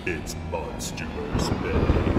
It's MonsterVerse, baby.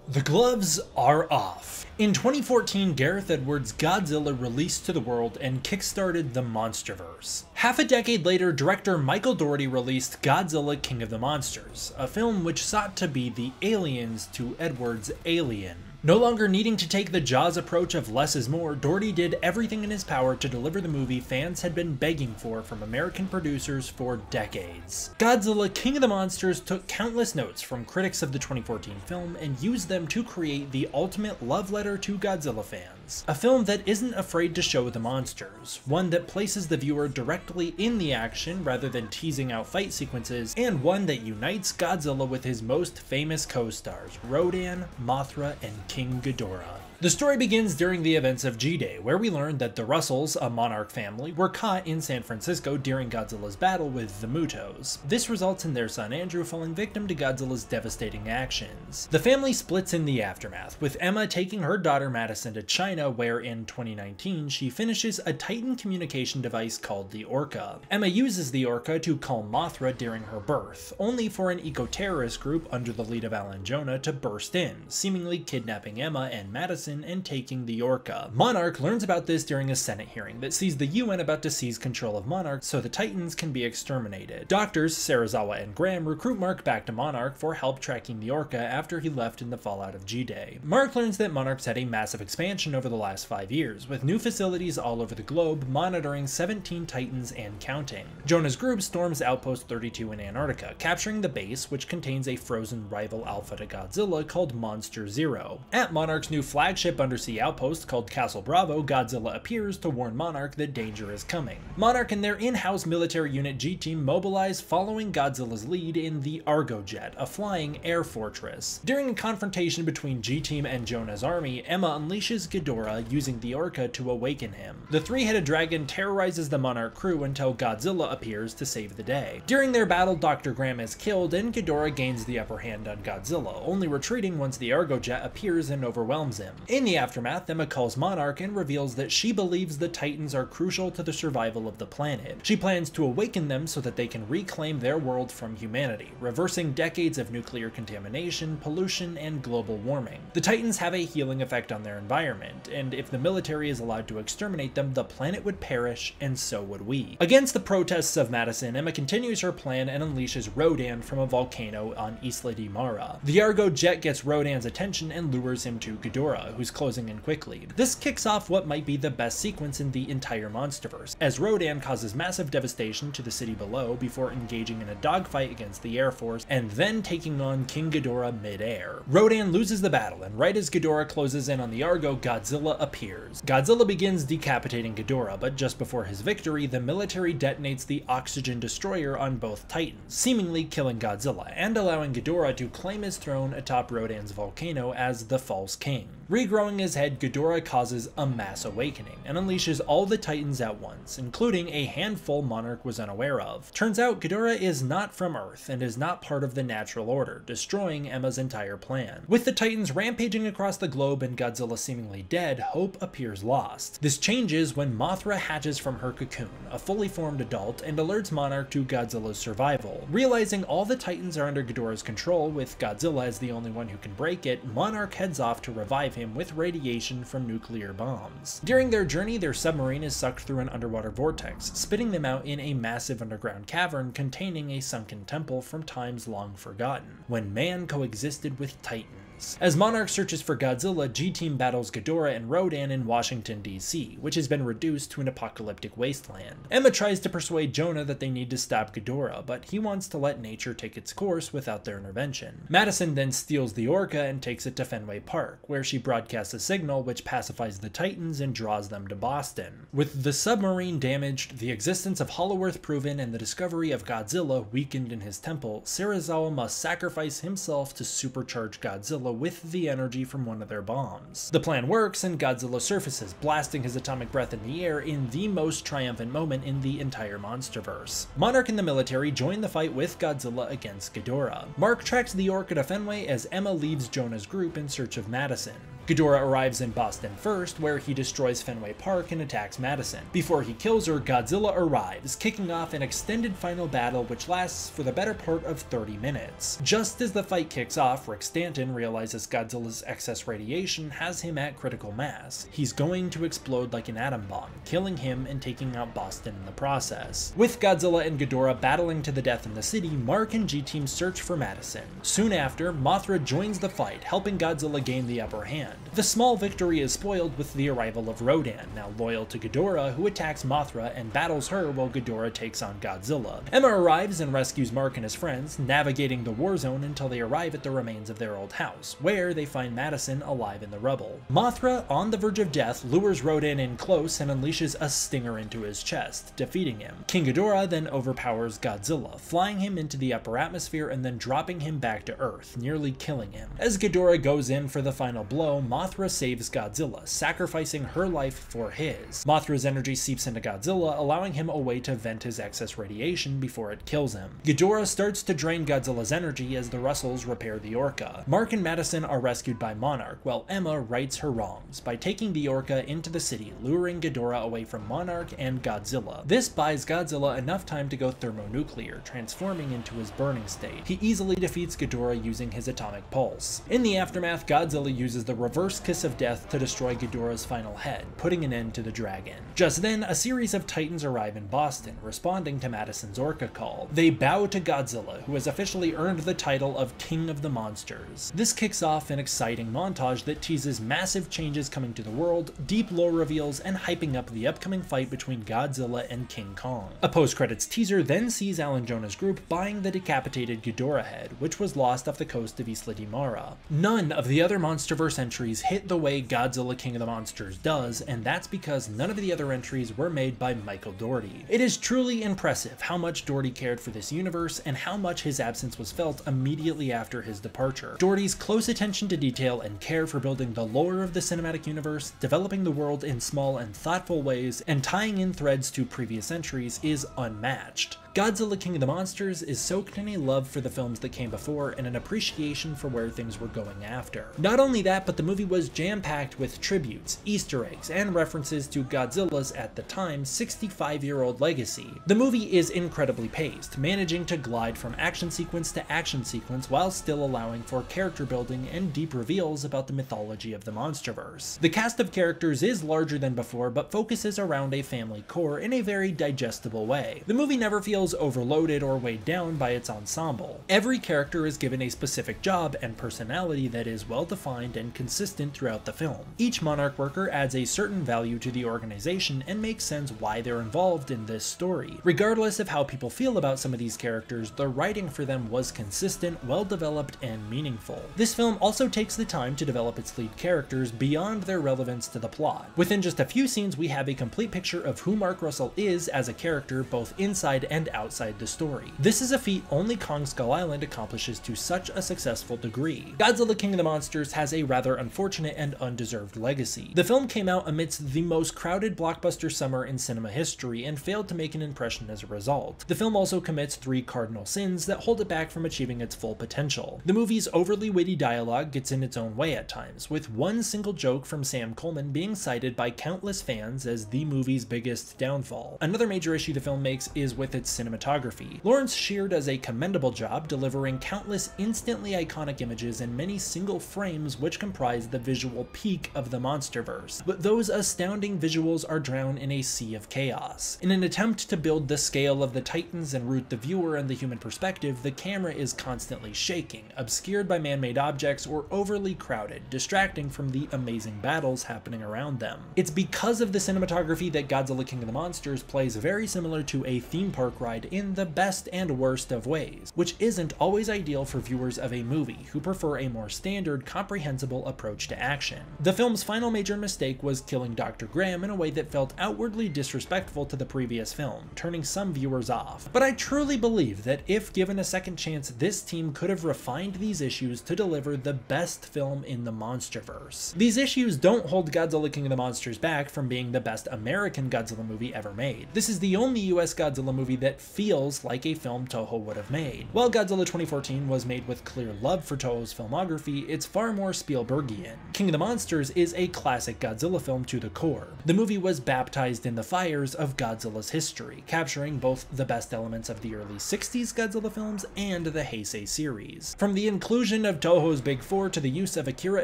The gloves are off. In 2014, Gareth Edwards' Godzilla released to the world and kickstarted the MonsterVerse. Half a decade later, director Michael Dougherty released Godzilla King of the Monsters, a film which sought to be the Aliens to Edwards' Alien. No longer needing to take the Jaws approach of less is more, Dougherty did everything in his power to deliver the movie fans had been begging for from American producers for decades. Godzilla King of the Monsters took countless notes from critics of the 2014 film and used them to create the ultimate love letter to Godzilla fans. A film that isn't afraid to show the monsters, one that places the viewer directly in the action rather than teasing out fight sequences, and one that unites Godzilla with his most famous co-stars, Rodan, Mothra, and King Ghidorah. The story begins during the events of G-Day, where we learn that the Russells, a Monarch family, were caught in San Francisco during Godzilla's battle with the Mutos. This results in their son Andrew falling victim to Godzilla's devastating actions. The family splits in the aftermath, with Emma taking her daughter Madison to China, where in 2019 she finishes a Titan communication device called the Orca. Emma uses the Orca to calm Mothra during her birth, only for an eco-terrorist group under the lead of Alan Jonah to burst in, seemingly kidnapping Emma and Madison and taking the Orca. Monarch learns about this during a Senate hearing that sees the UN about to seize control of Monarch so the Titans can be exterminated. Doctors Serizawa and Graham recruit Mark back to Monarch for help tracking the Orca after he left in the fallout of G-Day. Mark learns that Monarch's had a massive expansion over the last 5 years, with new facilities all over the globe monitoring 17 Titans and counting. Jonah's group storms Outpost 32 in Antarctica, capturing the base, which contains a frozen rival alpha to Godzilla called Monster Zero. At Monarch's new flagship undersea outpost called Castle Bravo, Godzilla appears to warn Monarch that danger is coming. Monarch and their in-house military unit G-Team mobilize following Godzilla's lead in the Argo Jet, a flying air fortress. During a confrontation between G-Team and Jonah's army, Emma unleashes Ghidorah using the Orca to awaken him. The three-headed dragon terrorizes the Monarch crew until Godzilla appears to save the day. During their battle, Dr. Graham is killed and Ghidorah gains the upper hand on Godzilla, only retreating once the Argo Jet appears and overwhelms him. In the aftermath, Emma calls Monarch and reveals that she believes the Titans are crucial to the survival of the planet. She plans to awaken them so that they can reclaim their world from humanity, reversing decades of nuclear contamination, pollution, and global warming. The Titans have a healing effect on their environment, and if the military is allowed to exterminate them, the planet would perish, and so would we. Against the protests of Madison, Emma continues her plan and unleashes Rodan from a volcano on Isla de Mara. The Argo Jet gets Rodan's attention and lures him to Ghidorah, who's closing in quickly. This kicks off what might be the best sequence in the entire MonsterVerse, as Rodan causes massive devastation to the city below before engaging in a dogfight against the Air Force and then taking on King Ghidorah mid-air. Rodan loses the battle, and right as Ghidorah closes in on the Argo, Godzilla appears. Godzilla begins decapitating Ghidorah, but just before his victory, the military detonates the Oxygen Destroyer on both Titans, seemingly killing Godzilla and allowing Ghidorah to claim his throne atop Rodan's volcano as the false king. Regrowing his head, Ghidorah causes a mass awakening and unleashes all the Titans at once, including a handful Monarch was unaware of. Turns out Ghidorah is not from Earth and is not part of the natural order, destroying Emma's entire plan. With the Titans rampaging across the globe and Godzilla seemingly dead, hope appears lost. This changes when Mothra hatches from her cocoon, a fully formed adult, and alerts Monarch to Godzilla's survival. Realizing all the Titans are under Ghidorah's control, with Godzilla as the only one who can break it, Monarch heads off to revive him with radiation from nuclear bombs. During their journey, their submarine is sucked through an underwater vortex, spitting them out in a massive underground cavern containing a sunken temple from times long forgotten, when man coexisted with Titans. As Monarch searches for Godzilla, G-Team battles Ghidorah and Rodan in Washington, D.C., which has been reduced to an apocalyptic wasteland. Emma tries to persuade Jonah that they need to stop Ghidorah, but he wants to let nature take its course without their intervention. Madison then steals the Orca and takes it to Fenway Park, where she broadcasts a signal which pacifies the Titans and draws them to Boston. With the submarine damaged, the existence of Hollow Earth proven, and the discovery of Godzilla weakened in his temple, Serizawa must sacrifice himself to supercharge Godzilla Godzilla with the energy from one of their bombs. The plan works, and Godzilla surfaces, blasting his atomic breath in the air in the most triumphant moment in the entire MonsterVerse. Monarch and the military join the fight with Godzilla against Ghidorah. Mark tracks the Orca to Fenway as Emma leaves Jonah's group in search of Madison. Ghidorah arrives in Boston first, where he destroys Fenway Park and attacks Madison. Before he kills her, Godzilla arrives, kicking off an extended final battle which lasts for the better part of 30 minutes. Just as the fight kicks off, Rick Stanton realizes Godzilla's excess radiation has him at critical mass. He's going to explode like an atom bomb, killing him and taking out Boston in the process. With Godzilla and Ghidorah battling to the death in the city, Mark and G-Team search for Madison. Soon after, Mothra joins the fight, helping Godzilla gain the upper hand. The small victory is spoiled with the arrival of Rodan, now loyal to Ghidorah, who attacks Mothra and battles her while Ghidorah takes on Godzilla. Emma arrives and rescues Mark and his friends, navigating the war zone until they arrive at the remains of their old house, where they find Madison alive in the rubble. Mothra, on the verge of death, lures Rodan in close and unleashes a stinger into his chest, defeating him. King Ghidorah then overpowers Godzilla, flying him into the upper atmosphere and then dropping him back to Earth, nearly killing him. As Ghidorah goes in for the final blow, Mothra saves Godzilla, sacrificing her life for his. Mothra's energy seeps into Godzilla, allowing him a way to vent his excess radiation before it kills him. Ghidorah starts to drain Godzilla's energy as the Russells repair the Orca. Mark and Madison are rescued by Monarch, while Emma rights her wrongs by taking the Orca into the city, luring Ghidorah away from Monarch and Godzilla. This buys Godzilla enough time to go thermonuclear, transforming into his burning state. He easily defeats Ghidorah using his atomic pulse. In the aftermath, Godzilla uses the reverse kiss of death to destroy Ghidorah's final head, putting an end to the dragon. Just then, a series of Titans arrive in Boston, responding to Madison's Orca call. They bow to Godzilla, who has officially earned the title of King of the Monsters. This kicks off an exciting montage that teases massive changes coming to the world, deep lore reveals, and hyping up the upcoming fight between Godzilla and King Kong. A post-credits teaser then sees Alan Jonah's group buying the decapitated Ghidorah head, which was lost off the coast of Isla de Mara. None of the other MonsterVerse entries hit the way Godzilla King of the Monsters does, and that's because none of the other entries were made by Michael Dougherty. It is truly impressive how much Dougherty cared for this universe and how much his absence was felt immediately after his departure. Dougherty's close attention to detail and care for building the lore of the cinematic universe, developing the world in small and thoughtful ways, and tying in threads to previous entries is unmatched. Godzilla King of the Monsters is soaked in a love for the films that came before and an appreciation for where things were going after. Not only that, but the movie was jam-packed with tributes, Easter eggs, and references to Godzilla's, at the time, 65-year-old legacy. The movie is incredibly paced, managing to glide from action sequence to action sequence while still allowing for character building and deep reveals about the mythology of the MonsterVerse. The cast of characters is larger than before, but focuses around a family core in a very digestible way. The movie never feels overloaded or weighed down by its ensemble. Every character is given a specific job and personality that is well defined and consistent throughout the film. Each Monarch worker adds a certain value to the organization and makes sense why they're involved in this story. Regardless of how people feel about some of these characters, the writing for them was consistent, well developed, and meaningful. This film also takes the time to develop its lead characters beyond their relevance to the plot. Within just a few scenes, we have a complete picture of who Mark Russell is as a character, both inside and outside the story. This is a feat only Kong Skull Island accomplishes to such a successful degree. Godzilla King of the Monsters has a rather unfortunate and undeserved legacy. The film came out amidst the most crowded blockbuster summer in cinema history and failed to make an impression as a result. The film also commits 3 cardinal sins that hold it back from achieving its full potential. The movie's overly witty dialogue gets in its own way at times, with one single joke from Sam Coleman being cited by countless fans as the movie's biggest downfall. Another major issue the film makes is with its cinematography. Lawrence Shear does a commendable job delivering countless instantly iconic images in many single frames which comprise the visual peak of the MonsterVerse, but those astounding visuals are drowned in a sea of chaos. In an attempt to build the scale of the Titans and root the viewer in the human perspective, the camera is constantly shaking, obscured by man-made objects, or overly crowded, distracting from the amazing battles happening around them. It's because of the cinematography that Godzilla King of the Monsters plays very similar to a theme park ride ride in the best and worst of ways, which isn't always ideal for viewers of a movie who prefer a more standard, comprehensible approach to action. The film's final major mistake was killing Dr. Graham in a way that felt outwardly disrespectful to the previous film, turning some viewers off. But I truly believe that if given a second chance, this team could have refined these issues to deliver the best film in the MonsterVerse. These issues don't hold Godzilla King of the Monsters back from being the best American Godzilla movie ever made. This is the only US Godzilla movie that feels like a film Toho would have made. While Godzilla 2014 was made with clear love for Toho's filmography, it's far more Spielbergian. King of the Monsters is a classic Godzilla film to the core. The movie was baptized in the fires of Godzilla's history, capturing both the best elements of the early 60s Godzilla films and the Heisei series. From the inclusion of Toho's Big Four to the use of Akira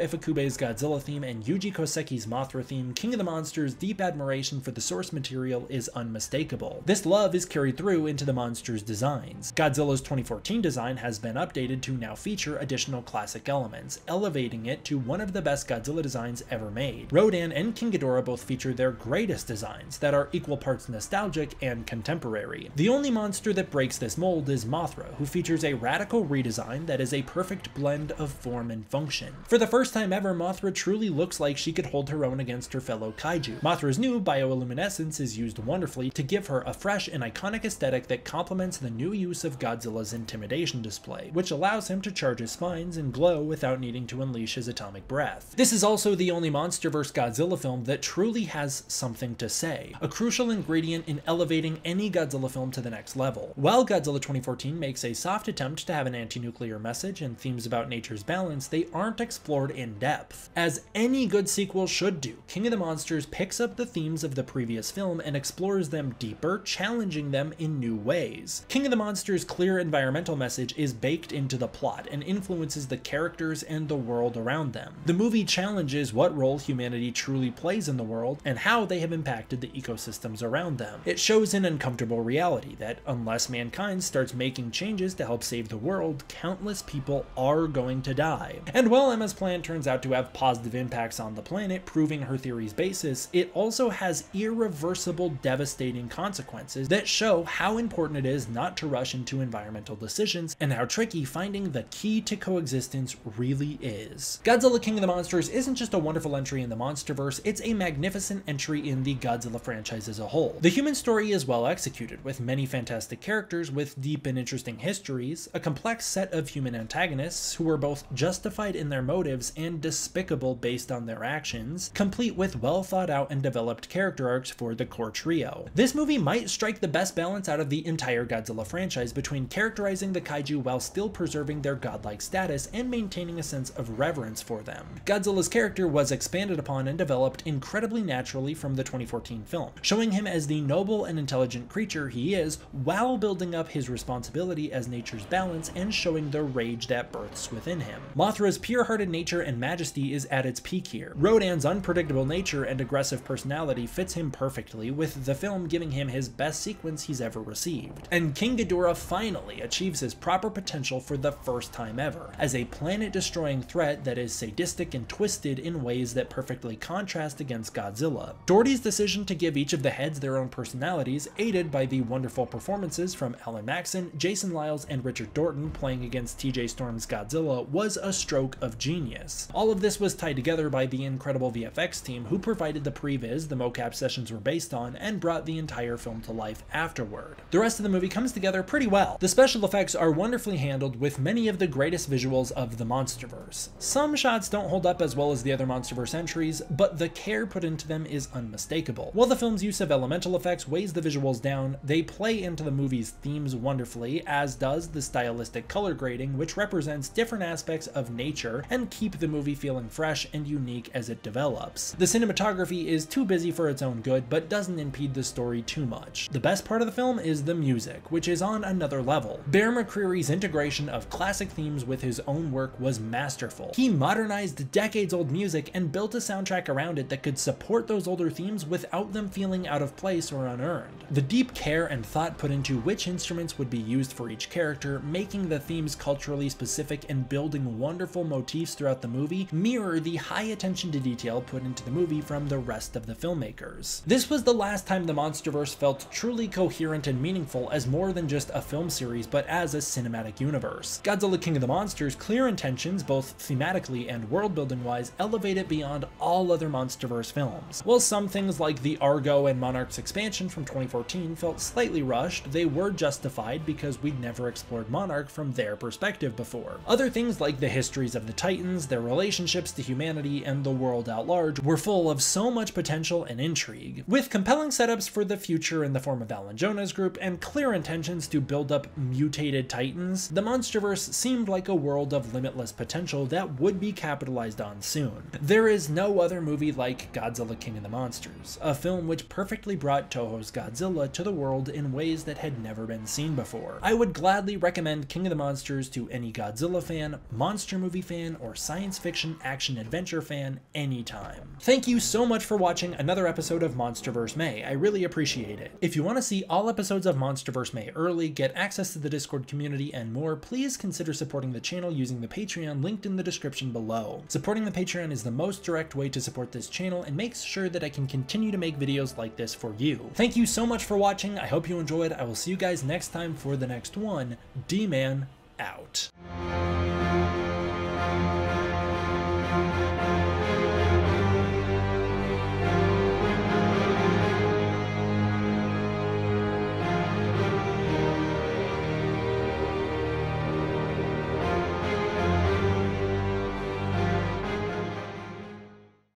Ifukube's Godzilla theme and Yuji Koseki's Mothra theme, King of the Monsters' deep admiration for the source material is unmistakable. This love is carried through into the monster's designs. Godzilla's 2014 design has been updated to now feature additional classic elements, elevating it to one of the best Godzilla designs ever made. Rodan and King Ghidorah both feature their greatest designs that are equal parts nostalgic and contemporary. The only monster that breaks this mold is Mothra, who features a radical redesign that is a perfect blend of form and function. For the first time ever, Mothra truly looks like she could hold her own against her fellow kaiju. Mothra's new bioluminescence is used wonderfully to give her a fresh and iconic aesthetic that complements the new use of Godzilla's intimidation display, which allows him to charge his spines and glow without needing to unleash his atomic breath. This is also the only MonsterVerse Godzilla film that truly has something to say, a crucial ingredient in elevating any Godzilla film to the next level. While Godzilla 2014 makes a soft attempt to have an anti-nuclear message and themes about nature's balance, they aren't explored in depth. As any good sequel should do, King of the Monsters picks up the themes of the previous film and explores them deeper, challenging them in new ways. King of the Monsters' clear environmental message is baked into the plot and influences the characters and the world around them. The movie challenges what role humanity truly plays in the world and how they have impacted the ecosystems around them. It shows an uncomfortable reality that unless mankind starts making changes to help save the world, countless people are going to die. And while Emma's plan turns out to have positive impacts on the planet, proving her theory's basis, it also has irreversible, devastating consequences that show how important it is not to rush into environmental decisions and how tricky finding the key to coexistence really is. Godzilla King of the Monsters isn't just a wonderful entry in the MonsterVerse, it's a magnificent entry in the Godzilla franchise as a whole. The human story is well executed, with many fantastic characters with deep and interesting histories, a complex set of human antagonists who are both justified in their motives and despicable based on their actions, complete with well thought out and developed character arcs for the core trio. This movie might strike the best balance out of the entire Godzilla franchise between characterizing the kaiju while still preserving their godlike status and maintaining a sense of reverence for them. Godzilla's character was expanded upon and developed incredibly naturally from the 2014 film, showing him as the noble and intelligent creature he is while building up his responsibility as nature's balance and showing the rage that births within him. Mothra's pure-hearted nature and majesty is at its peak here. Rodan's unpredictable nature and aggressive personality fits him perfectly, with the film giving him his best sequence he's ever received. And King Ghidorah finally achieves his proper potential for the first time ever, as a planet-destroying threat that is sadistic and twisted in ways that perfectly contrast against Godzilla. Dougherty's decision to give each of the heads their own personalities, aided by the wonderful performances from Alan Maxon, Jason Liles, and Richard Dorton playing against TJ Storm's Godzilla, was a stroke of genius. All of this was tied together by the incredible VFX team who provided the previs the mocap sessions were based on and brought the entire film to life afterward. The rest of the movie comes together pretty well. The special effects are wonderfully handled with many of the greatest visuals of the MonsterVerse. Some shots don't hold up as well as the other MonsterVerse entries, but the care put into them is unmistakable. While the film's use of elemental effects weighs the visuals down, they play into the movie's themes wonderfully, as does the stylistic color grading, which represents different aspects of nature and keep the movie feeling fresh and unique as it develops. The cinematography is too busy for its own good, but doesn't impede the story too much. The best part of the film is the music, which is on another level. Bear McCreary's integration of classic themes with his own work was masterful. He modernized decades-old music and built a soundtrack around it that could support those older themes without them feeling out of place or unearned. The deep care and thought put into which instruments would be used for each character, making the themes culturally specific and building wonderful motifs throughout the movie, mirror the high attention to detail put into the movie from the rest of the filmmakers. This was the last time the MonsterVerse felt truly coherent and meaningful as more than just a film series but as a cinematic universe. Godzilla King of the Monsters' clear intentions, both thematically and world-building wise, elevate it beyond all other MonsterVerse films. While some things like the Argo and Monarch's expansion from 2014 felt slightly rushed, they were justified because we'd never explored Monarch from their perspective before. Other things like the histories of the Titans, their relationships to humanity, and the world at large were full of so much potential and intrigue. With compelling setups for the future in the form of Alan Jonah's group and clear intentions to build up mutated Titans, the MonsterVerse seemed like a world of limitless potential that would be capitalized on soon. There is no other movie like Godzilla King of the Monsters, a film which perfectly brought Toho's Godzilla to the world in ways that had never been seen before. I would gladly recommend King of the Monsters to any Godzilla fan, monster movie fan, or science fiction action adventure fan anytime. Thank you so much for watching another episode of MonsterVerse May. I really appreciate it. If you want to see all episodes of MonsterVerse May early, get access to the Discord community, and more, please consider supporting the channel using the Patreon linked in the description below. Supporting the Patreon is the most direct way to support this channel and makes sure that I can continue to make videos like this for you. Thank you so much for watching. I hope you enjoyed. I will see you guys next time for the next one. D-Man out.